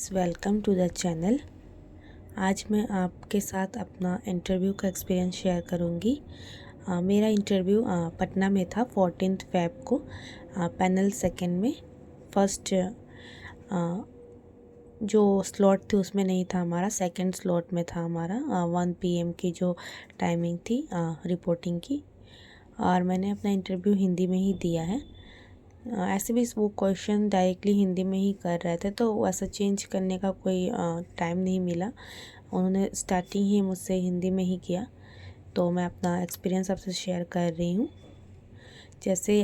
Welcome to the channel. आज मैं आपके साथ अपना इंटरव्यू का एक्सपीरियंस शेयर करूंगी। मेरा इंटरव्यू पटना में था 14 फ़रवरी को, पैनल सेकंड में। फर्स्ट जो स्लॉट थी उसमें नहीं था हमारा, सेकंड स्लॉट में था हमारा 1 PM की जो टाइमिंग थी रिपोर्टिंग की। और मैंने अपना इंटरव्यू हिंदी में ही दिया है। ऐसे भी वो क्वेश्चन डायरेक्टली हिंदी में ही कर रहे थे, तो ऐसा चेंज करने का कोई टाइम नहीं मिला। उन्होंने स्टार्टिंग ही मुझसे हिंदी में ही किया, तो मैं अपना एक्सपीरियंस आपसे शेयर कर रही हूँ। जैसे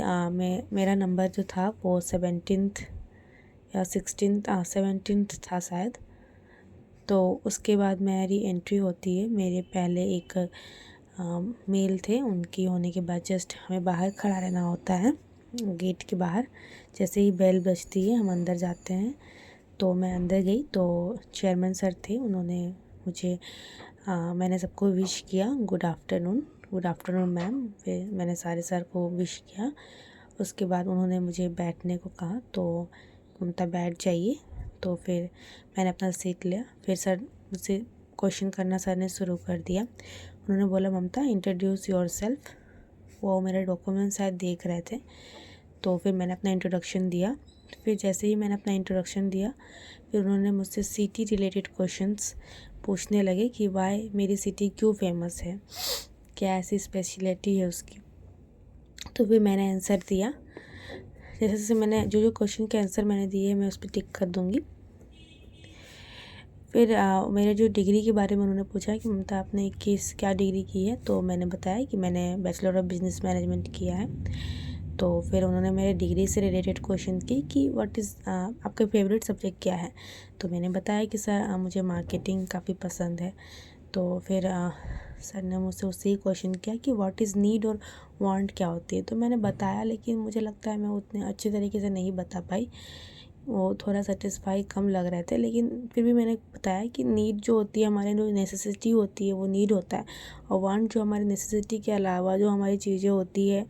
मेरा नंबर जो था वो 17th या 16th 17th था शायद। तो उसके बाद मेरी एंट्री होती है। मेरे पहले एक मेल थे, उनकी होने के बाद जस्ट हमें बाहर खड़ा रहना होता है गेट के बाहर। जैसे ही बेल बजती है हम अंदर जाते हैं। तो मैं अंदर गई तो चेयरमैन सर थे, उन्होंने मुझे मैंने सबको विश किया, गुड आफ्टरनून मैम। फिर मैंने सारे सर को विश किया। उसके बाद उन्होंने मुझे बैठने को कहा, तो ममता बैठ जाइए। तो फिर मैंने अपना सीट लिया। फिर सर मुझसे क्वेश्चन करना सर ने शुरू कर दिया। उन्होंने बोला, ममता इंट्रोड्यूस योरसेल्फ। वो मेरे डॉक्यूमेंट शायद देख रहे थे। तो फिर मैंने अपना इंट्रोडक्शन दिया। फिर जैसे ही मैंने अपना इंट्रोडक्शन दिया, फिर उन्होंने मुझसे सिटी रिलेटेड क्वेश्चंस पूछने लगे कि वाई मेरी सिटी क्यों फेमस है, क्या ऐसी स्पेशलिटी है उसकी। तो फिर मैंने आंसर दिया। जैसे जैसे मैंने जो क्वेश्चन के आंसर मैंने दिए मैं उस पर टिक कर दूँगी। फिर मेरे जो डिग्री के बारे में उन्होंने पूछा कि ममता आपने क्या डिग्री की है। तो मैंने बताया कि मैंने बैचलर ऑफ बिजनेस मैनेजमेंट किया है। तो फिर उन्होंने मेरे डिग्री से रिलेटेड क्वेश्चन की कि व्हाट इज़ आपका फेवरेट सब्जेक्ट क्या है। तो मैंने बताया कि सर मुझे मार्केटिंग काफ़ी पसंद है। तो फिर सर ने मुझसे उससे ही क्वेश्चन किया कि व्हाट इज़ नीड और वांट क्या होती है। तो मैंने बताया, लेकिन मुझे लगता है मैं उतने अच्छे तरीके से नहीं बता पाई। वो थोड़ा सेटिस्फाई कम लग रहे थे, लेकिन फिर भी मैंने बताया कि नीड जो होती है हमारे, जो नेसेसिटी होती है वो नीड होता है। और वांट जो हमारी नेसेसिटी के अलावा जो हमारी चीज़ें होती है,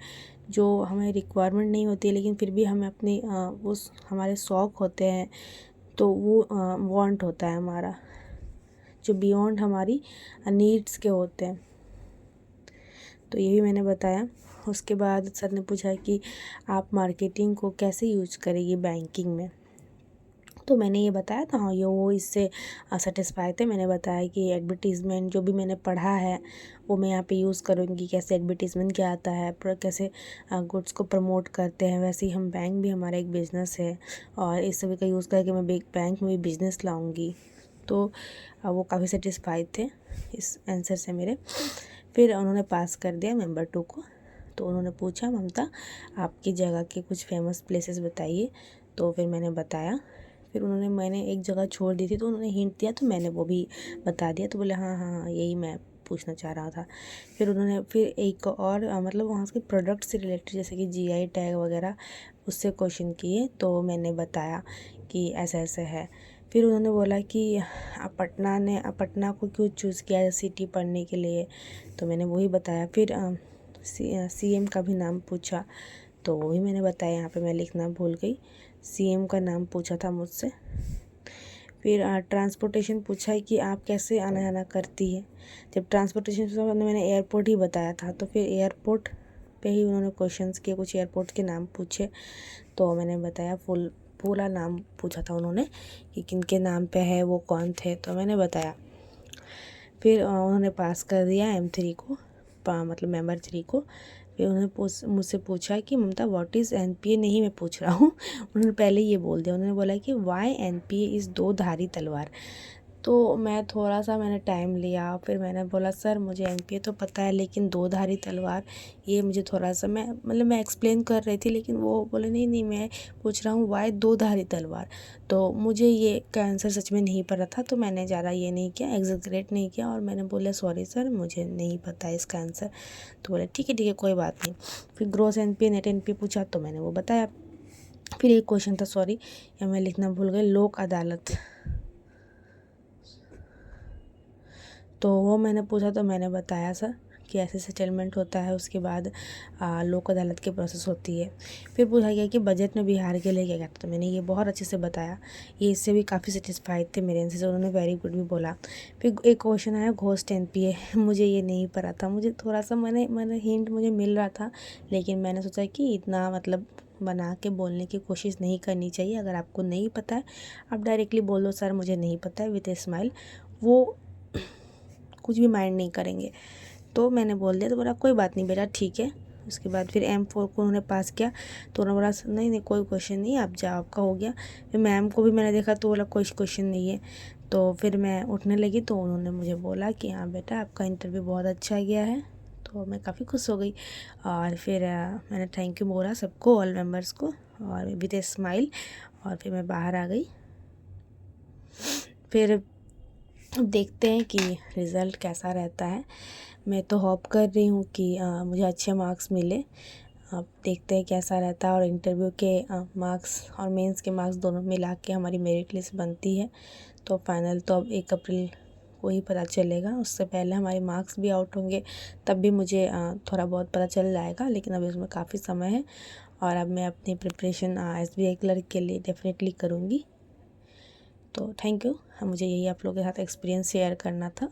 जो हमें रिक्वायरमेंट नहीं होती है लेकिन फिर भी हमें अपनी उस हमारे शौक़ होते हैं, तो वो वांट होता है हमारा, जो बियॉन्ड हमारी नीड्स के होते हैं। तो ये भी मैंने बताया। उसके बाद सर ने पूछा कि आप मार्केटिंग को कैसे यूज करेंगी बैंकिंग में। तो मैंने ये बताया था, हाँ ये वो इससे सेटिस्फाई थे। मैंने बताया कि एडवर्टीज़मेंट जो भी मैंने पढ़ा है वो मैं यहाँ पे यूज़ करूँगी, कैसे एडवर्टीज़मेंट क्या आता है, कैसे गुड्स को प्रमोट करते हैं। वैसे ही हम बैंक भी हमारा एक बिज़नेस है, और इस सभी का यूज़ करके मैं बैंक में भी बिज़नेस लाऊँगी। तो वो काफ़ी सेटिस्फाई थे इस आंसर से मेरे। फिर उन्होंने पास कर दिया नंबर 2 को। तो उन्होंने पूछा, ममता आपकी जगह के कुछ फेमस प्लेसेस बताइए। तो फिर मैंने बताया। फिर मैंने एक जगह छोड़ दी थी, तो उन्होंने हिंट दिया, तो मैंने वो भी बता दिया। तो बोले हाँ हाँ हाँ यही मैं पूछना चाह रहा था। फिर उन्होंने फिर एक और मतलब वहाँ के प्रोडक्ट से रिलेटेड, जैसे कि GI टैग वगैरह, उससे क्वेश्चन किए। तो मैंने बताया कि ऐसा ऐसा है। फिर उन्होंने बोला कि आप पटना को क्यों चूज़ किया सिटी पढ़ने के लिए। तो मैंने वही बताया। फिर CM का भी नाम पूछा, तो वही मैंने बताया। यहाँ पे मैं लिखना भूल गई, CM का नाम पूछा था मुझसे। फिर ट्रांसपोर्टेशन पूछा है कि आप कैसे आना जाना करती है। जब ट्रांसपोर्टेशन से मैंने एयरपोर्ट ही बताया था, तो फिर एयरपोर्ट पे ही उन्होंने क्वेश्चंस किए, कुछ एयरपोर्ट के नाम पूछे। तो मैंने बताया, पूरा नाम पूछा था उन्होंने कि किन के नाम पे है, वो कौन थे, तो मैंने बताया। फिर उन्होंने पास कर दिया M3 को, मतलब मेंबर 3 को। फिर उन्होंने मुझसे पूछा कि ममता व्हाट इज़ NPA। नहीं मैं पूछ रहा हूँ, उन्होंने पहले ये बोल दिया। उन्होंने बोला कि वाई NPA इज़ दो धारी तलवार। तो मैंने टाइम लिया। फिर मैंने बोला, सर मुझे NPA तो पता है, लेकिन दो धारी तलवार ये मुझे थोड़ा सा, मैं एक्सप्लेन कर रही थी, लेकिन वो बोले नहीं नहीं मैं पूछ रहा हूँ वाई दो धारी तलवार। तो मुझे ये का आंसर सच में नहीं पता था, तो मैंने ज़्यादा ये नहीं किया, एग्जैगरेट नहीं किया, और मैंने बोला सॉरी सर मुझे नहीं पता है इसका आंसर। तो बोले ठीक है कोई बात नहीं। फिर ग्रॉस NPA नेट NPA पूछा, तो मैंने वो बताया। फिर एक क्वेश्चन था, सॉरी या मैं लिखना भूल गई, लोक अदालत। तो वो मैंने पूछा, तो मैंने बताया सर उसकी ऐसे सेटलमेंट होता है, उसके बाद लोक अदालत की प्रोसेस होती है। फिर पूछा गया कि बजट में बिहार के लिए क्या क्या था, तो मैंने ये बहुत अच्छे से बताया। ये इससे भी काफ़ी सेटिस्फाइड थे मेरे आंसर से, उन्होंने वेरी गुड भी बोला। फिर एक क्वेश्चन आया घोस्ट एनपीए, मुझे ये नहीं पता था, मुझे थोड़ा सा मैंने हिंट मुझे मिल रहा था, लेकिन मैंने सोचा कि इतना मतलब बना के बोलने की कोशिश नहीं करनी चाहिए। अगर आपको नहीं पता है आप डायरेक्टली बोल दो सर मुझे नहीं पता है, विद ए स्माइल, वो कुछ भी माइंड नहीं करेंगे। तो मैंने बोल दिया, तो बोला कोई बात नहीं बेटा ठीक है। उसके बाद फिर M4 को उन्होंने पास किया, तो उन्होंने बोला नहीं नहीं कोई क्वेश्चन नहीं, आप जाओ आपका हो गया। फिर मैम को भी मैंने देखा तो बोला कोई क्वेश्चन नहीं है। तो फिर मैं उठने लगी तो उन्होंने मुझे बोला कि हाँ बेटा आपका इंटरव्यू बहुत अच्छा गया है। तो मैं काफ़ी खुश हो गई और फिर मैंने थैंक यू बोला सबको, ऑल मेंबर्स को, और विद ए स्माइल, और फिर मैं बाहर आ गई। फिर अब देखते हैं कि रिज़ल्ट कैसा रहता है। मैं तो होप कर रही हूँ कि मुझे अच्छे मार्क्स मिले। अब देखते हैं कैसा रहता है, और इंटरव्यू के मार्क्स और मेंस के मार्क्स दोनों मिला के हमारी मेरिट लिस्ट बनती है। तो फाइनल तो अब 1 अप्रैल को ही पता चलेगा, उससे पहले हमारे मार्क्स भी आउट होंगे, तब भी मुझे थोड़ा बहुत पता चल जाएगा, लेकिन अभी उसमें काफ़ी समय है। और अब मैं अपनी प्रिपरेशन SBI क्लर्क के लिए डेफिनेटली करूँगी। तो थैंक यू, मुझे यही आप लोगों के साथ एक्सपीरियंस शेयर करना था।